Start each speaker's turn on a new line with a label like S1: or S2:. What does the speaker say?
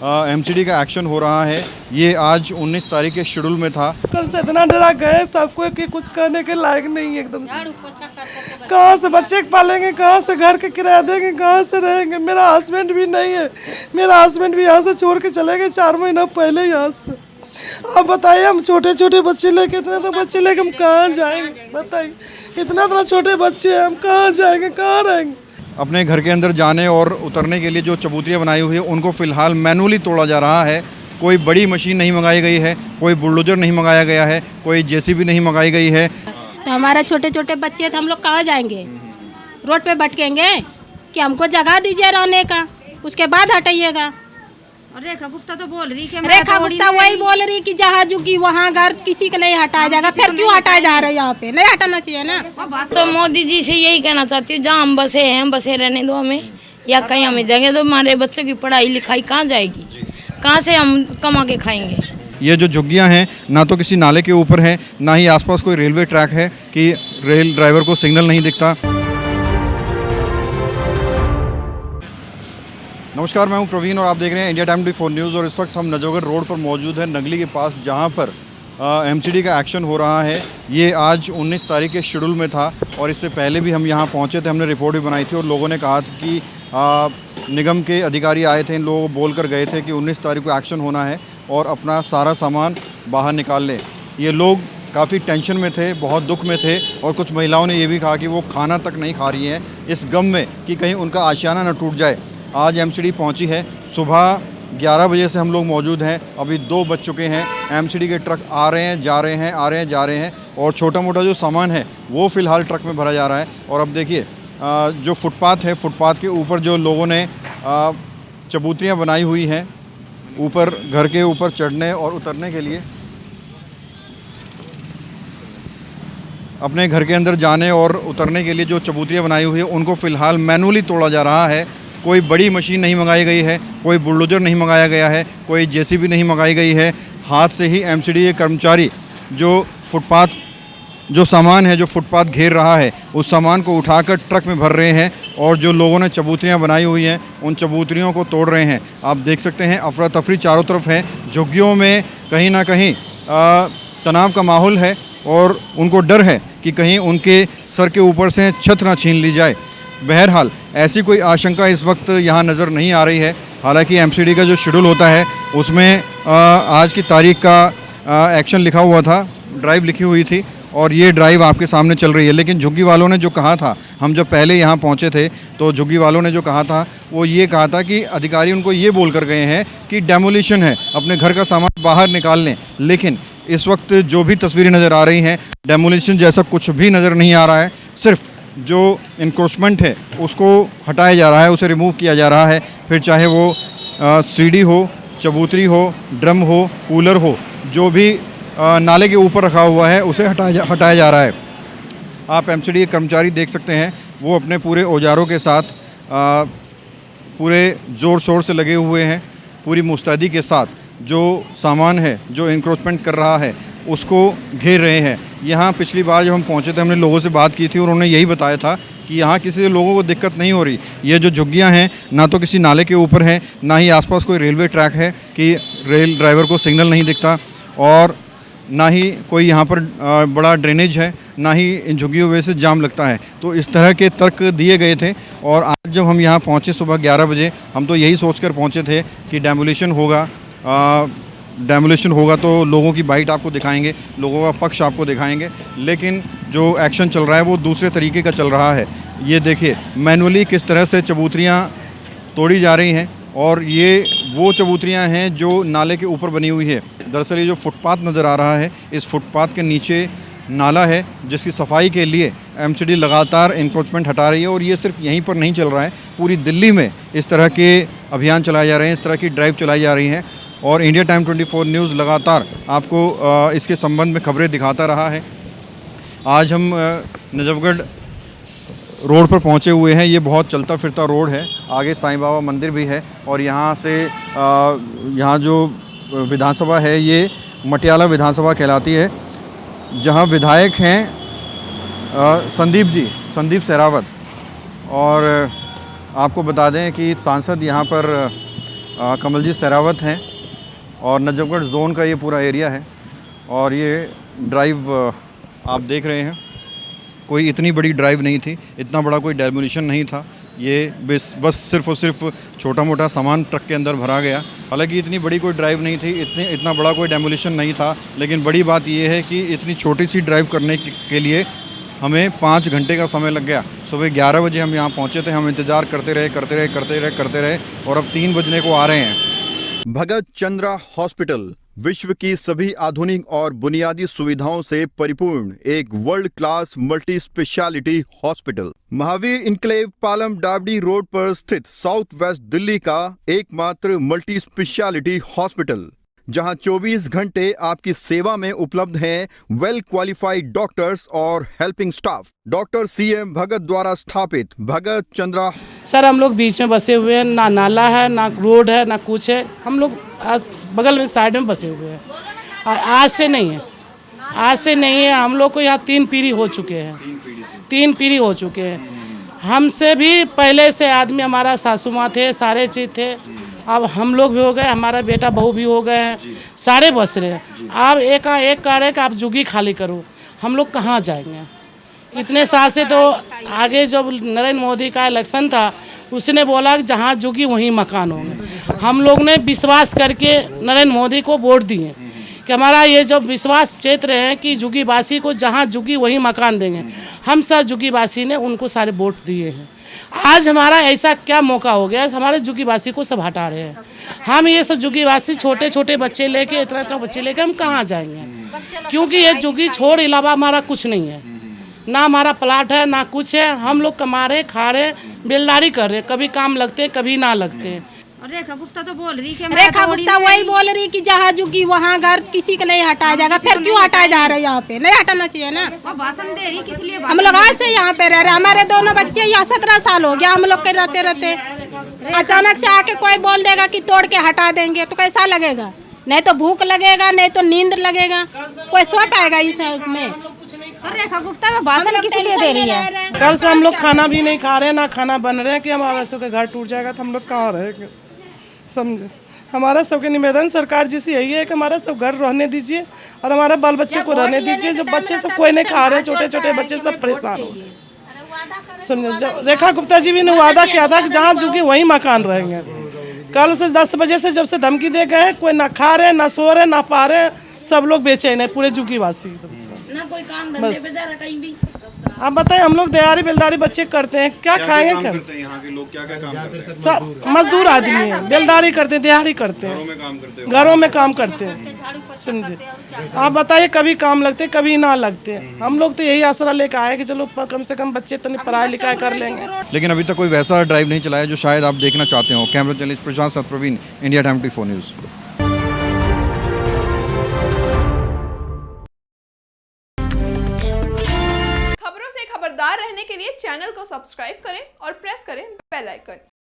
S1: MCD का action हो रहा है। ये आज 19 तारीख के शेड्यूल में था।
S2: कल से इतना डरा गए सबको कि कुछ करने के लायक नहीं है एकदम से। कहाँ से बच्चे पालेंगे, कहाँ से घर के किराया देंगे, कहाँ से रहेंगे। मेरा हस्बैंड भी नहीं है, मेरा हस्बैंड भी यहाँ से छोड़ के चले गए 4 महीना पहले यहाँ से। आप बताइए, हम छोटे छोटे बच्चे लेके बच्चे लेके हम कहाँ जाएंगे बताइए। इतना छोटे बच्चे हैं, हम कहाँ जाएंगे, कहाँ रहेंगे।
S1: अपने घर के अंदर जाने और उतरने के लिए जो चबूतरियाँ बनाई हुई है उनको फ़िलहाल मैनुअली तोड़ा जा रहा है। कोई बड़ी मशीन नहीं मंगाई गई है, कोई बुलडोजर नहीं मंगाया गया है, कोई जेसीबी नहीं मंगाई गई है।
S3: तो हमारे छोटे छोटे बच्चे तो हम लोग कहाँ जाएंगे, रोड पे भटकेंगे कि हमको जगह दीजिए रहने का, उसके बाद हटाइएगा।
S4: रेखा गुप्ता तो बोल रही कि
S3: रेखा गुप्ता वही बोल रही कि जहाँ झुकी वहाँ घर किसी का नहीं हटाया जाएगा। फिर क्यों हटाया जा रहा है? यहाँ पे नहीं हटाना चाहिए ना।
S4: तो मोदी जी से यही कहना चाहती हूँ, जहाँ हम बसे हैं बसे रहने दो हमें, या कहीं हमें जगह दो। हमारे बच्चों की पढ़ाई लिखाई कहाँ जाएगी, कहाँ से हम कमा के खाएंगे।
S1: ये जो झुग्गियाँ हैं ना तो किसी नाले के ऊपर है, ना ही आसपास कोई रेलवे ट्रैक है कि रेल ड्राइवर को सिग्नल नहीं दिखता। नमस्कार, मैं हूं प्रवीण और आप देख रहे हैं इंडिया टाइम 24 न्यूज़। और इस वक्त हम नजफगढ़ रोड पर मौजूद हैं, नगली के पास, जहां पर एमसीडी का एक्शन हो रहा है। ये आज 19 तारीख के शेड्यूल में था और इससे पहले भी हम यहां पहुंचे थे, हमने रिपोर्ट भी बनाई थी और लोगों ने कहा था कि निगम के अधिकारी आए थे, इन लोगों को बोल कर गए थे कि 19 तारीख को एक्शन होना है और अपना सारा सामान बाहर निकाल लें। ये लोग काफ़ी टेंशन में थे, बहुत दुख में थे और कुछ महिलाओं ने ये भी कहा कि वो खाना तक नहीं खा रही हैं इस गम में कि कहीं उनका आशियाना न टूट जाए। आज एमसीडी पहुंची है, सुबह 11 बजे से हम लोग मौजूद हैं, अभी 2 बज चुके हैं। एमसीडी के ट्रक आ रहे हैं, जा रहे हैं, आ रहे हैं, जा रहे हैं और छोटा मोटा जो सामान है वो फ़िलहाल ट्रक में भरा जा रहा है। और अब देखिए जो फुटपाथ है, फुटपाथ के ऊपर जो लोगों ने चबूतरियाँ बनाई हुई हैं ऊपर, घर के ऊपर चढ़ने और उतरने के लिए, अपने घर के अंदर जाने और उतरने के लिए जो चबूतरियाँ बनाई हुई है उनको फ़िलहाल मैनुअली तोड़ा जा रहा है। कोई बड़ी मशीन नहीं मंगाई गई है, कोई बुलडोजर नहीं मंगाया गया है, कोई जेसीबी नहीं मंगाई गई है। हाथ से ही एमसीडी के कर्मचारी जो फुटपाथ, जो सामान है जो फुटपाथ घेर रहा है, उस सामान को उठाकर ट्रक में भर रहे हैं और जो लोगों ने चबूतरियाँ बनाई हुई हैं उन चबूतरियों को तोड़ रहे हैं। आप देख सकते हैं अफरा तफरी चारों तरफ है। झुग्गियों में कहीं ना कहीं तनाव का माहौल है और उनको डर है कि कहीं उनके सर के ऊपर से छत ना छीन ली जाए। बहरहाल ऐसी कोई आशंका इस वक्त यहाँ नज़र नहीं आ रही है। हालांकि एमसीडी का जो शेड्यूल होता है उसमें आज की तारीख का एक्शन लिखा हुआ था, ड्राइव लिखी हुई थी और ये ड्राइव आपके सामने चल रही है। लेकिन झुग्गी वालों ने जो कहा था, हम जब पहले यहाँ पहुँचे थे तो झुग्गी वालों ने जो कहा था वो ये कहा था कि अधिकारी उनको ये बोल कर गए हैं कि डेमोलिशन है, अपने घर का सामान बाहर निकाल लें। लेकिन इस वक्त जो भी तस्वीरें नज़र आ रही हैं, डेमोलिशन जैसा कुछ भी नज़र नहीं आ रहा है। सिर्फ जो इंक्रोचमेंट है उसको हटाया जा रहा है, उसे रिमूव किया जा रहा है। फिर चाहे वो सीढ़ी हो, चबूतरी हो, ड्रम हो, कूलर हो, जो भी नाले के ऊपर रखा हुआ है उसे हटाया जा रहा है। आप एमसीडी के कर्मचारी देख सकते हैं, वो अपने पूरे औजारों के साथ पूरे ज़ोर शोर से लगे हुए हैं, पूरी मुस्तैदी के साथ जो सामान है जो इंक्रोचमेंट कर रहा है उसको घेर रहे हैं। यहाँ पिछली बार जब हम पहुँचे थे हमने लोगों से बात की थी और उन्होंने यही बताया था कि यहाँ किसी लोगों को दिक्कत नहीं हो रही। ये जो झुग्गियाँ हैं ना तो किसी नाले के ऊपर है, ना ही आसपास कोई रेलवे ट्रैक है कि रेल ड्राइवर को सिग्नल नहीं दिखता, और ना ही कोई यहाँ पर बड़ा ड्रेनेज है, ना ही इन झुग्गियों वजह से जाम लगता है। तो इस तरह के तर्क दिए गए थे और आज जब हम यहाँ पहुँचे सुबह 11 बजे, हम तो यही सोच कर पहुँचे थे कि डेमोलिशन होगा तो लोगों की बाइट आपको दिखाएंगे, लोगों का पक्ष आपको दिखाएंगे। लेकिन जो एक्शन चल रहा है वो दूसरे तरीके का चल रहा है। ये देखिए मैनुअली किस तरह से चबूतरियाँ तोड़ी जा रही हैं और ये वो चबूतरियाँ हैं जो नाले के ऊपर बनी हुई है। दरअसल ये जो फुटपाथ नज़र आ रहा है, इस फुटपाथ के नीचे नाला है जिसकी सफाई के लिए एमसीडी लगातार इंक्रोचमेंट हटा रही है। और ये सिर्फ यहीं पर नहीं चल रहा है, पूरी दिल्ली में इस तरह के अभियान चलाए जा रहे हैं, इस तरह की ड्राइव चलाई जा रही हैं। और इंडिया टाइम 24 न्यूज़ लगातार आपको इसके संबंध में खबरें दिखाता रहा है। आज हम नजफगढ़ रोड पर पहुंचे हुए हैं। ये बहुत चलता फिरता रोड है, आगे साईं बाबा मंदिर भी है और यहाँ से यहाँ जो विधानसभा है ये मटियाला विधानसभा कहलाती है, जहाँ विधायक हैं संदीप सहरावत। और आपको बता दें कि सांसद यहाँ पर कमलजीत सहरावत हैं और नजफगढ़ ज़ोन का ये पूरा एरिया है। और ये ड्राइव आप देख रहे हैं, कोई इतनी बड़ी ड्राइव नहीं थी, इतना बड़ा कोई डेमोलिशन नहीं था। ये बस सिर्फ़ और सिर्फ छोटा मोटा सामान ट्रक के अंदर भरा गया। हालांकि इतनी बड़ी कोई ड्राइव नहीं थी, इतना बड़ा कोई डेमोलिशन नहीं था। लेकिन बड़ी बात ये है कि इतनी छोटी सी ड्राइव करने के लिए हमें 5 घंटे का समय लग गया। सुबह 11 बजे हम यहाँ पहुँचे थे, हम इंतज़ार करते रहे और अब 3 बजने को आ रहे हैं। भगत चंद्रा हॉस्पिटल विश्व की सभी आधुनिक और बुनियादी सुविधाओं से परिपूर्ण एक world class multi speciality hospital, Mahavir enclave Palam Dabri road पर स्थित साउथ वेस्ट दिल्ली का एकमात्र मल्टी स्पेशलिटी हॉस्पिटल, जहां 24 घंटे आपकी सेवा में उपलब्ध हैं वेल क्वालिफाइड डॉक्टर्स और हेल्पिंग स्टाफ। डॉक्टर CM भगत द्वारा स्थापित भगत चंद्रा।
S2: सर हम लोग बीच में बसे हुए हैं, ना नाला है, ना रोड है, ना कुछ है। हम लोग बगल में साइड में बसे हुए हैं। आज से नहीं है, हम लोग को यहाँ 3 पीढ़ी हो चुके हैं, 3 पीढ़ी हो चुके हैं। हमसे भी पहले से आदमी, हमारा सासू माँ थे, सारे चीज़ थे। अब हम लोग भी हो गए, हमारा बेटा बहू भी हो गए हैं, सारे बस रहे हैं। आप एक कह रहे कि आप जुगी खाली करो, हम लोग कहाँ जाएंगे? इतने साल से तो आगे जब नरेंद्र मोदी का इलेक्शन था, उसने बोला कि जहाँ जुगी वहीं मकान होंगे। हम लोग ने विश्वास करके नरेंद्र मोदी को वोट दिए कि हमारा ये जब विश्वास क्षेत्र है कि जुगीवासी को जहाँ जुगी वहीं मकान देंगे। हम सब जुगीवासी ने उनको सारे वोट दिए हैं। आज हमारा ऐसा क्या मौका हो गया, हमारे जुगीवासी को सब हटा रहे हैं। हम ये सब जुगीवासी छोटे छोटे बच्चे लेके, इतना बच्चे लेके हम कहाँ जाएंगे? क्योंकि ये जुगी छोड़ अलावा हमारा कुछ नहीं है, ना हमारा प्लाट है, ना कुछ है। हम लोग कमा रहे, खा रहे, बेलदारी कर रहे, कभी काम लगते कभी ना लगते।
S3: रेखा गुप्ता तो बोल रही कि रेखा गुप्ता वही बोल रही कि जहाँ जुगी वहाँ घर किसी का नहीं हटाया जाएगा। फिर क्यों हटाया जा रहा है? यहाँ पे नहीं हटाना चाहिए ना। भाषण दे रही किस लिए? हम लोग आज से यहाँ पे रह रहे, हमारे दोनों बच्चे यहाँ 17 साल हो गया हम लोग के रहते। अचानक से आके कोई बोल देगा कि तोड़ के हटा देंगे तो कैसा लगेगा? नहीं तो भूख लगेगा, नहीं तो नींद लगेगा, कोई सो पाएगा इस में? रेखा गुप्ता में भाषण किस लिए दे रही है?
S2: कल से हम लोग खाना भी नहीं खा रहे, ना खाना बन रहे हैं कि हमारा सबके घर टूट जाएगा तो हम लोग कहाँ रहेंगे? समझे, हमारा सबके निवेदन सरकार जी से यही है कि हमारा सब घर रहने दीजिए और हमारे बाल बच्चे को रहने दीजिए। जो बच्चे सब कोई नहीं खा रहे, छोटे छोटे बच्चे सब परेशान हो गए। समझे, जब रेखा गुप्ता जी भी ने वादा किया था कि जहाँ जुगी वहीं मकान रहेंगे। कल से 10 बजे से जब से धमकी दे गए, कोई ना खा रहे, ना सो रहे, ना पा रहे, सब लोग बेचैन है, पूरे जुगीवासी।
S4: ना कोई काम धंधे पे जा रहा कहीं भी।
S2: आप बताइए, हम लोग दिहाड़ी बेलदारी बच्चे करते हैं, क्या खाएंगे? क्या
S1: यहाँ के लोग क्या काम करते हैं?
S2: सब मजदूर आदमी है, बेलदारी करते हैं, दिहाड़ी करते हैं, घरों में काम करते हैं। समझे, आप बताइए, कभी काम लगते कभी ना लगते। हम लोग तो यही आसरा लेकर आए कि चलो कम से कम बच्चे तो पढ़ाई लिखाई कर लेंगे।
S1: लेकिन अभी तक कोई वैसा ड्राइव नहीं चलाया जो शायद आप देखना चाहते हो। कैमरा जर्नलिस्ट प्रशांत सतप्रवीण, इंडिया टाइम 24 न्यूज़।
S5: खबरों से खबरदार रहने के लिए चैनल को सब्सक्राइब करें और प्रेस करें बेल आइकन।